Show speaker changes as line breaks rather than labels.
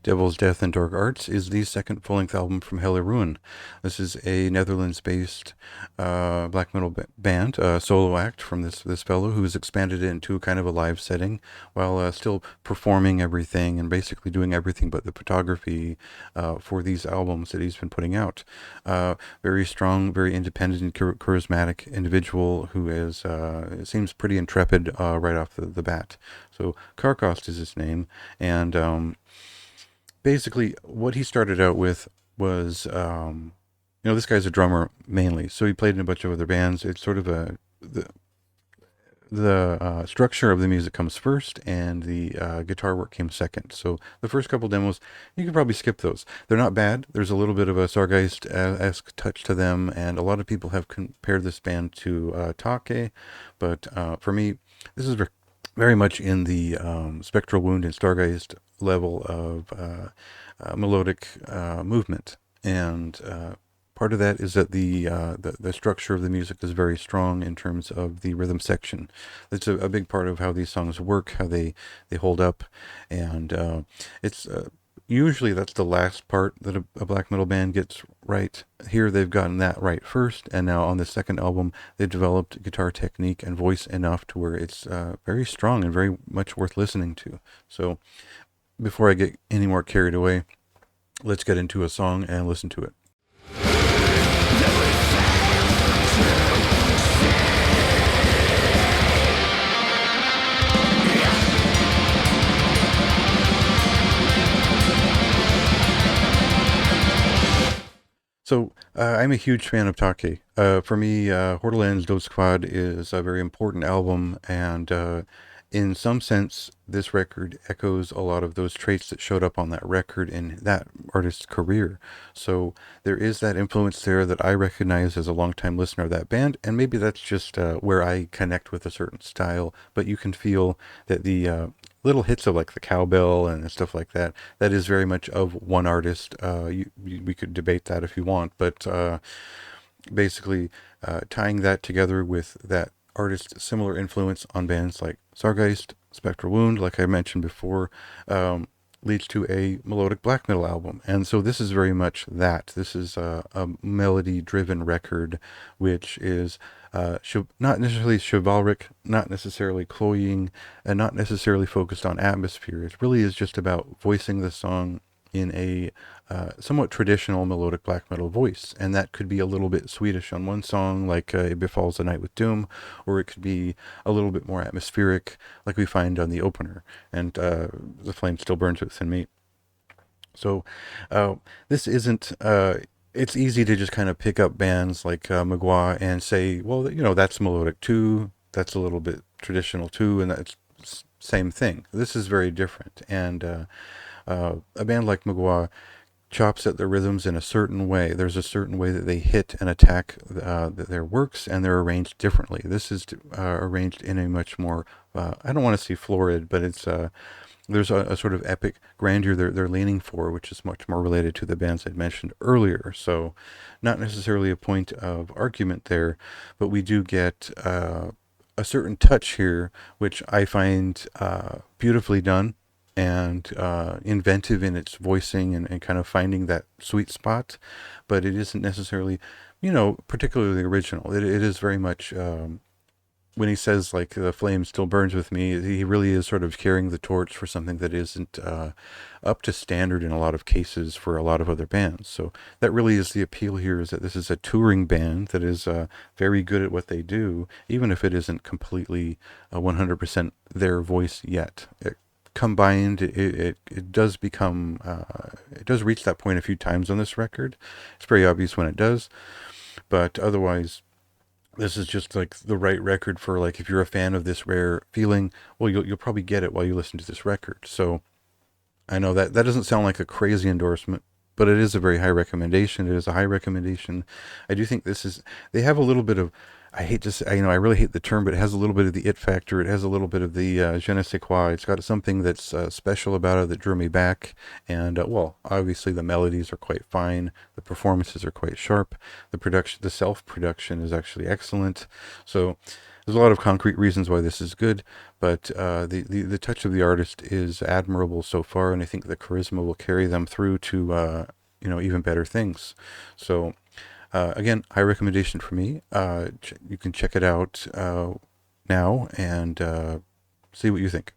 Devil's Death and Dark Arts is the second full-length album from Helleruin. This is a Netherlands-based black metal band, solo act from this fellow who's expanded it into kind of a live setting while still performing everything and basically doing everything but the photography for these albums that he's been putting out. Very strong, very independent and charismatic individual who is seems pretty intrepid right off the bat. So Karkost is his name, and basically what he started out with was this guy's a drummer mainly, so he played in a bunch of other bands. It's sort of the structure of the music comes first, and the guitar work came second. So the first couple demos, you can probably skip those. They're not bad. There's a little bit of a Sargeist-esque touch to them, and a lot of people have compared this band to Take, but for me, this is very much in the Spectral Wound and Stargeist level of melodic movement, and part of that is that the structure of the music is very strong in terms of the rhythm section. It's a big part of how these songs work, how they hold up, and it's usually that's the last part that a black metal band gets right. Here they've gotten that right first, and now on the second album they've developed guitar technique and voice enough to where it's very strong and very much worth listening to. So before I get any more carried away, let's get into a song and listen to it. So I'm a huge fan of Take. For me, Hordeland's Dode Squad is a very important album, and in some sense, this record echoes a lot of those traits that showed up on that record in that artist's career. So there is that influence there that I recognize as a longtime listener of that band, and maybe that's just where I connect with a certain style, but you can feel that the little hits of like the cowbell and stuff like that, that is very much of one artist. We could debate that if you want, but basically tying that together with that artist's similar influence on bands like Sargeist, Spectral Wound, like I mentioned before, leads to a melodic black metal album. And so this is very much that. This is a melody-driven record, which is not necessarily chivalric, not necessarily cloying, and not necessarily focused on atmosphere. It really is just about voicing the song in a somewhat traditional melodic black metal voice, and that could be a little bit Swedish on one song, like It Befalls the Night with Doom, or it could be a little bit more atmospheric, like we find on the opener, and The Flame Still Burns Within Me. So this isn't. It's easy to just kind of pick up bands like Magua and say, well, that's melodic too. That's a little bit traditional too, and that's same thing. This is very different, and a band like Magua chops at the rhythms in a certain way. There's a certain way that they hit and attack their works, and they're arranged differently. This is arranged in a much more, I don't want to say florid, but it's there's a sort of epic grandeur they're leaning for, which is much more related to the bands I'd mentioned earlier. So not necessarily a point of argument there, but we do get a certain touch here, which I find beautifully done and inventive in its voicing and kind of finding that sweet spot, but it isn't necessarily, particularly original. It is very much, when he says like the flame still burns with me, he really is sort of carrying the torch for something that isn't up to standard in a lot of cases for a lot of other bands. So that really is the appeal here, is that this is a touring band that is very good at what they do, even if it isn't completely 100% their voice yet. Combined, it does become it does reach that point a few times on this record. It's very obvious when it does, but otherwise this is just like the right record for, like, if you're a fan of this rare feeling, well, you'll probably get it while you listen to this record. So I know that doesn't sound like a crazy endorsement, but it is a very high recommendation. It is a high recommendation. I do think they have a little bit of, I hate to say, I really hate the term, but it has a little bit of the it factor. It has a little bit of the je ne sais quoi. It's got something that's special about it that drew me back. And, well, obviously the melodies are quite fine. The performances are quite sharp. The self-production is actually excellent. So There's a lot of concrete reasons why this is good, but the touch of the artist is admirable so far, and I think the charisma will carry them through to even better things. So again, high recommendation for me. You can check it out now and see what you think.